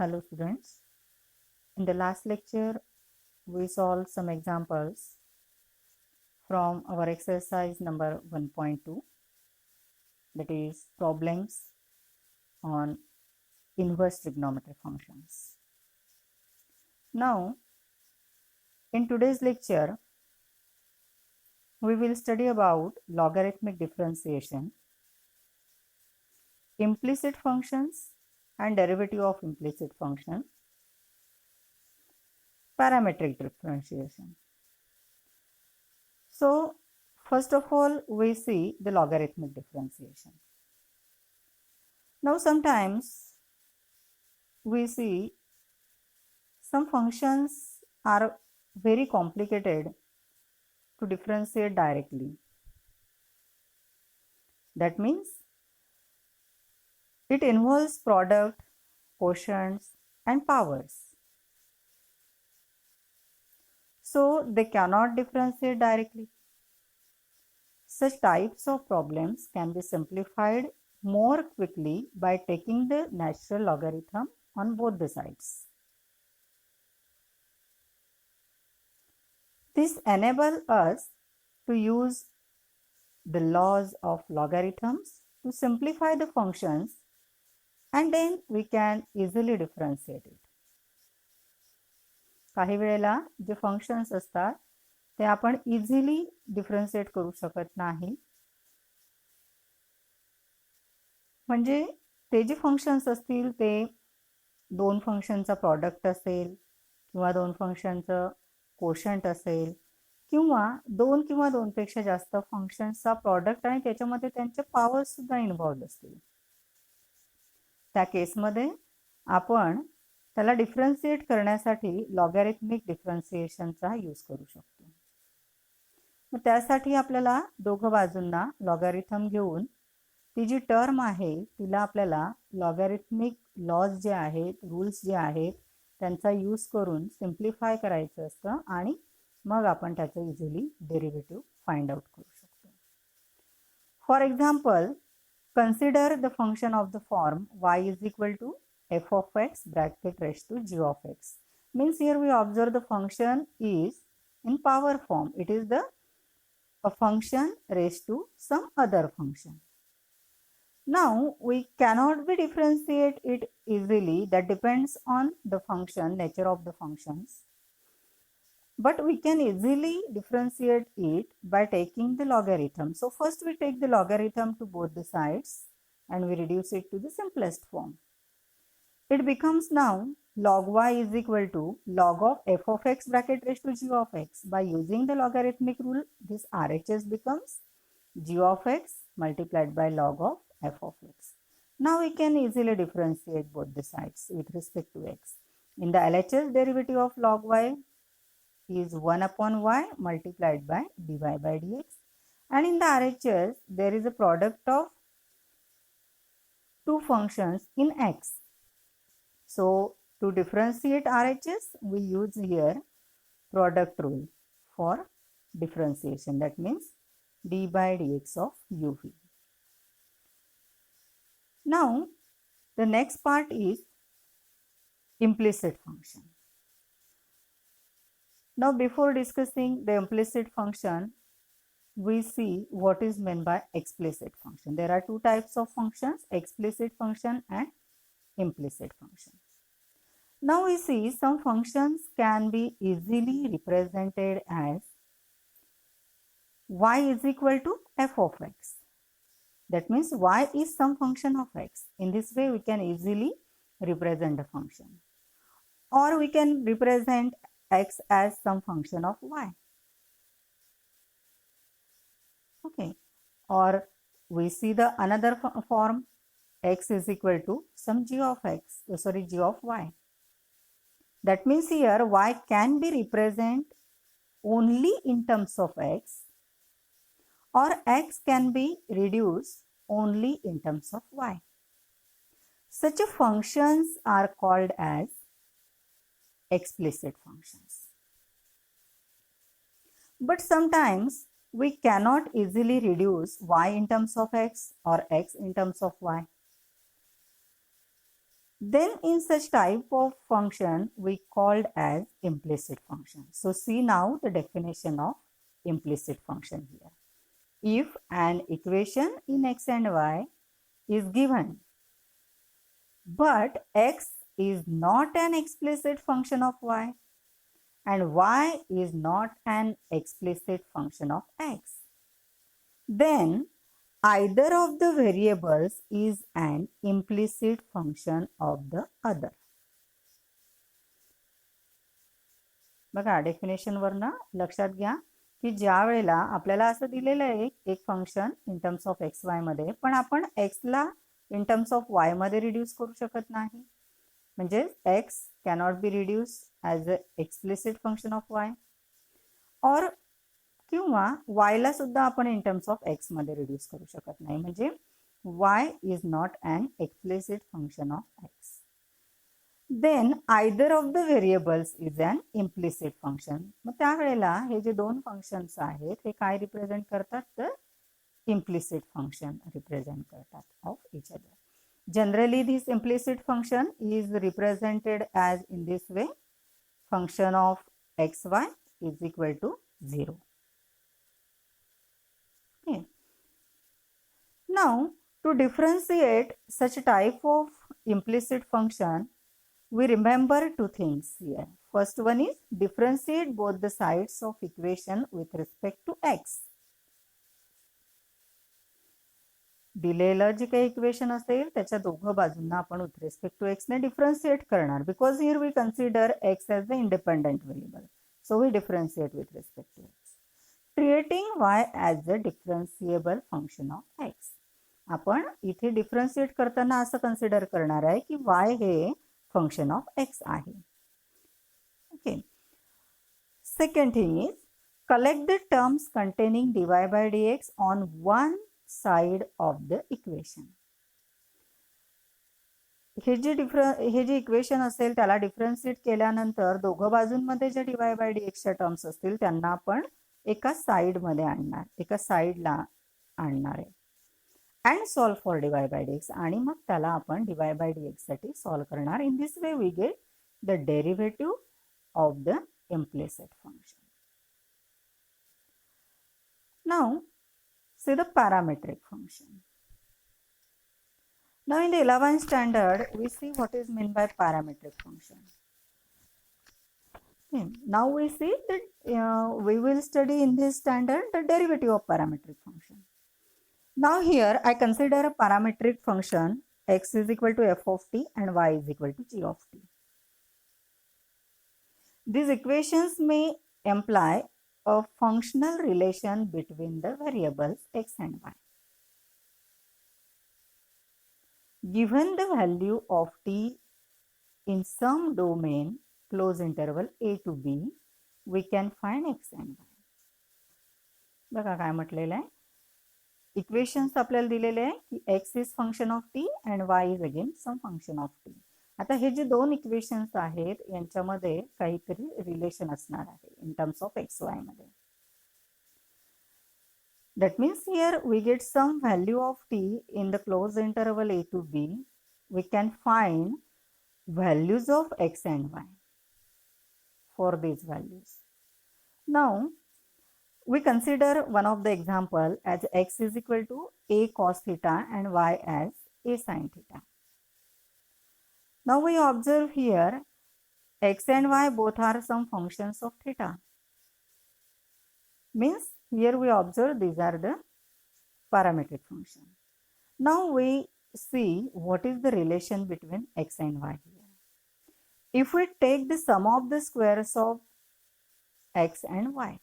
Hello students. In the last lecture, we solved some examples from our exercise number 1.2, that is problems on inverse trigonometric functions. Now, in today's lecture, we will study about logarithmic differentiation, implicit functions and derivative of implicit function, parametric differentiation. So, first of all, we see the logarithmic differentiation. Now, sometimes we see some functions are very complicated to differentiate directly. That means it involves product, quotients, and powers. So they cannot differentiate directly. Such types of problems can be simplified more quickly by taking the natural logarithm on both the sides. This enables us to use the laws of logarithms to simplify the functions, and then we can easily differentiate it. काही वेळेला जे functions असतात ते आपण easily differentiate करू शकत नाही. म्हणजे ते जे फंक्शन्स असतील ते दोन फंक्शनचा प्रॉडक्ट असेल किंवा दोन फंक्शनचं कोशंट असेल किंवा दोनपेक्षा जास्त फंक्शन्सचा प्रॉडक्ट आणि त्याच्यामध्ये त्यांचे पॉवर्स सुद्धा इन्व्हॉल्व असतील. त्या केसमध्ये आपण त्याला डिफरन्शिएट करण्यासाठी लॉगॅरिथमिक डिफरन्शिएशनचा यूज करू शकतो. मग त्यासाठी आपल्याला दोघं बाजूंना लॉगॅरिथम घेऊन ती जी टर्म आहे तिला आपल्याला लॉगॅरिथमिक लॉज जे आहेत, रूल्स जे आहेत त्यांचा यूज करून सिम्प्लिफाय करायचं असतं आणि मग आपण त्याचं इझिली डेरिव्हेटिव्ह फाइंड आउट करू शकतो. For example, consider the function of the form y is equal to f of x bracket raised to g of x. Means here we observe the function is in power form. It is a function raised to some other function. Now we cannot be differentiate it easily. That depends on the function, nature of the functions. But we can easily differentiate it by taking the logarithm. So first we take the logarithm to both the sides and we reduce it to the simplest form. It becomes now log y is equal to log of f of x bracket raised to g of x. By using the logarithmic rule, this RHS becomes g of x multiplied by log of f of x. Now we can easily differentiate both the sides with respect to x. In the LHS, derivative of log y is 1 upon y multiplied by dy by dx, and in the RHS there is a product of two functions in x. So to differentiate RHS we use here product rule for differentiation. That means d by dx of uv. Now the next part is implicit function. Now before discussing the implicit function, we see what is meant by explicit function. There are two types of functions, explicit function and implicit function. Now we see some functions can be easily represented as y is equal to f of x. That means y is some function of x. In this way we can easily represent a function. Or we can represent x as some function of y. Okay. Or we see the another form, x is equal to some g of y. That means here y can be represented only in terms of x, or x can be reduced only in terms of y. Such functions are called as explicit functions. But sometimes we cannot easily reduce y in terms of x or x in terms of y. then in such type of function we called as implicit function. So see now the definition of implicit function here. If an equation in x and y is given, but x is not an explicit function of y and y is not an explicit function of x, then either of the variables is an implicit function of the other. बघा definition वरनं लक्षात घ्या की ज्या वेळेला आपल्याला असं दिलेलं आहे एक function in terms of x y मध्ये, पण आपण एक्सला इन टर्म्स ऑफ वाय मध्ये रिड्यूस करू शकत नाही, म्हणजे x cannot be reduce as a explicit function of y, और किंवा वायला सुद्धा आपण इन टर्म्स ऑफ एक्स मध्ये रिड्यूस करू शकत नाही, म्हणजे y is not an explicit function of x. Then either of the variables is an implicit function. मग त्यावेळेला हे जे दोन फंक्शन्स आहेत हे काय रिप्रेझेंट करतात, तर इम्प्लिसिट फंक्शन रिप्रेझेंट करतात of each other. Generally this implicit function is represented as in this way, function of x y is equal to 0. Okay. Now, to differentiate such type of implicit function, we remember two things here. First one is differentiate both the sides of equation with respect to x. दिलेलं जे काही equation असेल त्याच्या दोघं बाजूंना आपण with respect to x ने differentiate करणार, because here we consider x as the independent variable, so we differentiate with respect to x, treating y as a differentiable function of x. आपण इथे डिफरन्शिएट करताना असं कन्सिडर करणार आहे की y हे फंक्शन ऑफ x आहे. Okay. Second thing is collect the terms containing dy by dx on one side of the equation. हे जे इक्वेशन असेल त्याला डिफरन्शिएट केल्यानंतर दोघं बाजूंमध्ये जे dy by dx च्या टर्म्स असतील त्यांना आपण एका साइडमध्ये आणणार, एका साइडला आणणार आहे, and solve for dy by dx, आणि मग त्याला आपण dy by dx साठी सॉल्व करणार. In this way we get the derivative of the implicit function. Now see the parametric function. Now in the 11th standard we see what is meant by parametric function. Now we see that we will study in this standard the derivative of parametric function. Now here I consider a parametric function x is equal to f of t and y is equal to g of t. These equations may imply a functional relation between the variables x and y. Given the value of t in some domain close interval a to b, we can find x and y. बघा काय म्हटलेलं आहे, equations आपल्याला दिलेले आहे की x is function of t and y is again some function of t. आता हे जे दोन इक्वेशन्स आहेत यांच्यामध्ये काहीतरी रिलेशन असणार आहे इन टर्म्स ऑफ एक्स वाय मध्ये. That means here we get some value of t in the closed interval a to b. We can find values of x and y for these values. Now we consider one of the example as x is equal to a cos theta and y as a sin theta. Now we observe here x and y both are some functions of theta. Means here we observe these are the parametric function. Now we see what is the relation between x and y here. If we take the sum of the squares of x and y,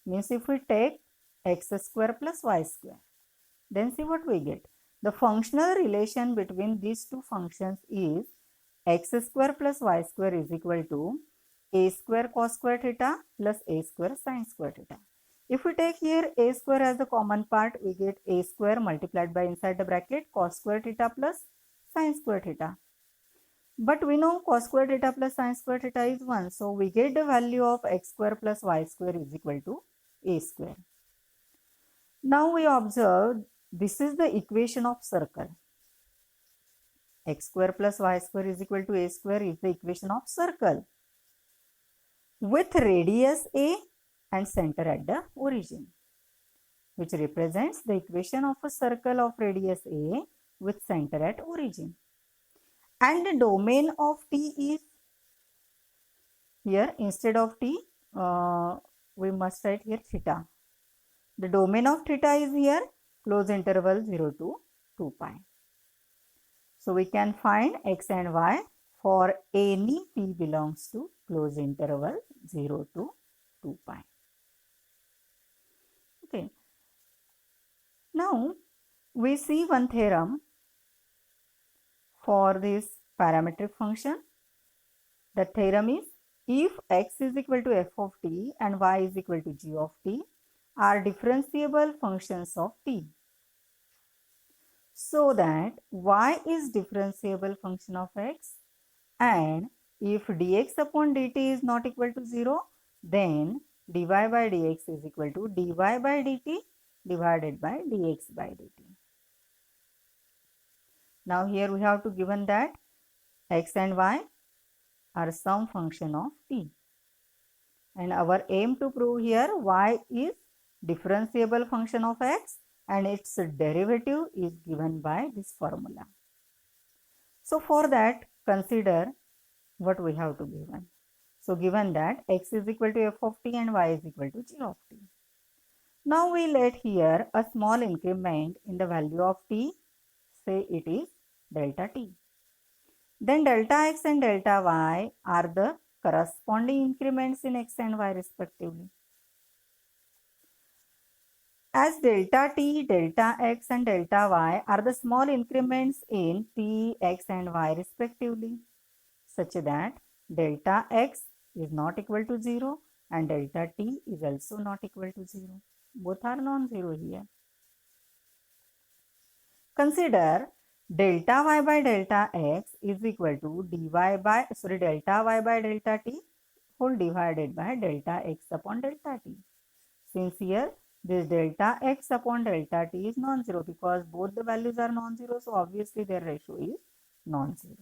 means if we take x square plus y square, then see what we get. The functional relation between these two functions is x square plus y square is equal to a square cos square theta plus a square sin square theta. If we take here a square as the common part, we get a square multiplied by inside the bracket cos square theta plus sin square theta. But we know cos square theta plus sin square theta is 1. So we get the value of x square plus y square is equal to a square. Now we observe this is the equation of circle. x square plus y square is equal to a square is the equation of circle with radius a and center at the origin, which represents the equation of a circle of radius a with center at origin. And the domain of t is, here instead of t, we must write here theta. The domain of theta is here close interval 0 to 2 pi. So we can find x and y for any t belongs to close interval 0 to 2 pi. Okay. Now we see one theorem for this parametric function. The theorem is, if x is equal to f of t and y is equal to g of t are differentiable functions of t, so that y is differentiable function of x, and if dx upon dt is not equal to 0, then dy by dx is equal to dy by dt divided by dx by dt. Now here we have to given that x and y are some function of t, and our aim to prove here y is differentiable function of x and its derivative is given by this formula. So for that, consider what we have to given. So given that x is equal to f of t and y is equal to g of t. Now we let here a small increment in the value of t, say it is delta t. Then delta x and delta y are the corresponding increments in x and y respectively. As delta t, delta x and delta y are the small increments in t, x and y respectively, such that delta x is not equal to 0 and delta t is also not equal to 0. Both are non-zero here. Consider delta y by delta x is equal to delta y by delta t whole divided by delta x upon delta t. Since here this delta x upon delta t is non-zero because both the values are non-zero, so obviously their ratio is non-zero.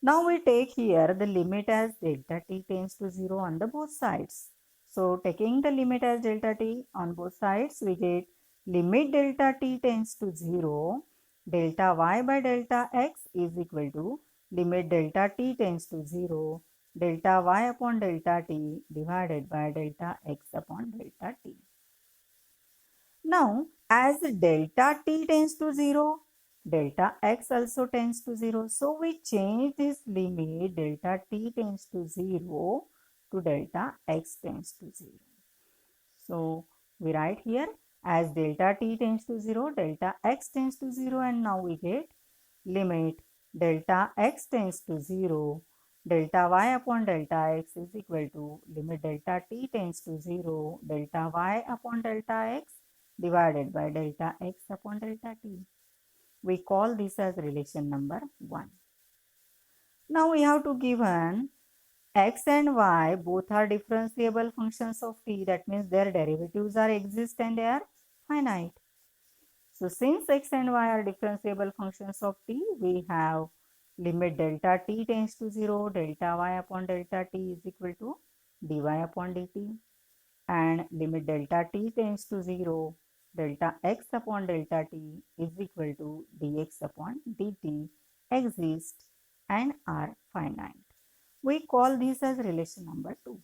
Now we take here the limit as delta t tends to 0 on the both sides. So taking the limit as delta t on both sides, we get limit delta t tends to 0, delta y by delta x is equal to limit delta t tends to 0, delta y upon delta t divided by delta x upon delta t. Now as delta t tends to 0, delta x also tends to 0. So we change this limit delta t tends to 0 to delta x tends to 0. So we write here as delta t tends to 0, delta x tends to 0, and now we get limit delta x tends to 0, delta y upon delta x is equal to limit delta t tends to 0, delta y upon delta x divided by delta x upon delta t. We call this as relation number 1. Now we have to given x and y both are differentiable functions of t, that means their derivatives are exist and they are finite. So since x and y are differentiable functions of t, we have limit delta t tends to 0, delta y upon delta t is equal to dy upon dt, and limit delta t tends to 0, delta x upon delta t is equal to dx upon dt exist and are finite. We call this as relation number 2.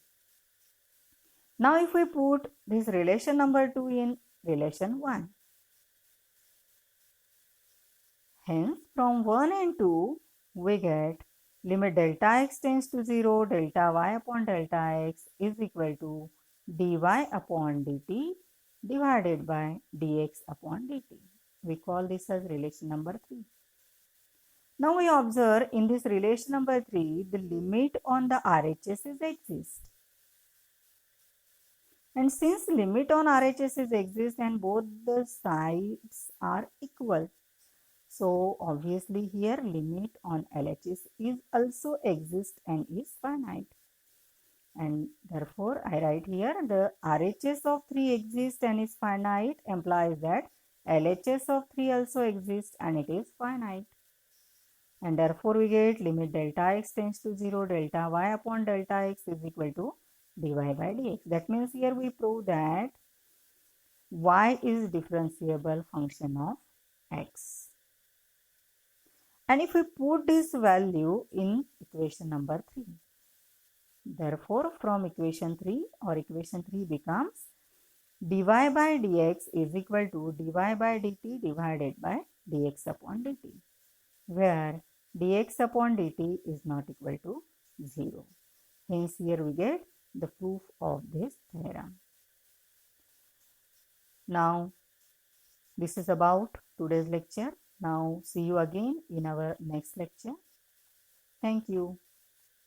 Now if we put this relation number 2 in relation 1, hence from 1 and 2 we get limit delta x tends to 0, delta y upon delta x is equal to dy upon dt divided by dx upon dt. We call this as relation number 3. Now we observe in this relation number 3, the limit on the RHSs exist. And since limit on RHSs exist and both the sides are equal, so obviously here limit on LHS is also exist and is finite. And therefore I write here the RHS of 3 exists and is finite implies that LHS of 3 also exists and it is finite. and therefore we get limit delta x tends to 0, delta y upon delta x is equal to dy by dx. That means here we prove that y is differentiable function of x. And if we put this value in equation number 3, therefore from equation 3 or equation 3 becomes dy by dx is equal to dy by dt divided by dx upon dt, where dx upon dt is not equal to 0. Hence here we get the proof of this theorem. Now this is about today's lecture. Now see you again in our next lecture. Thank you.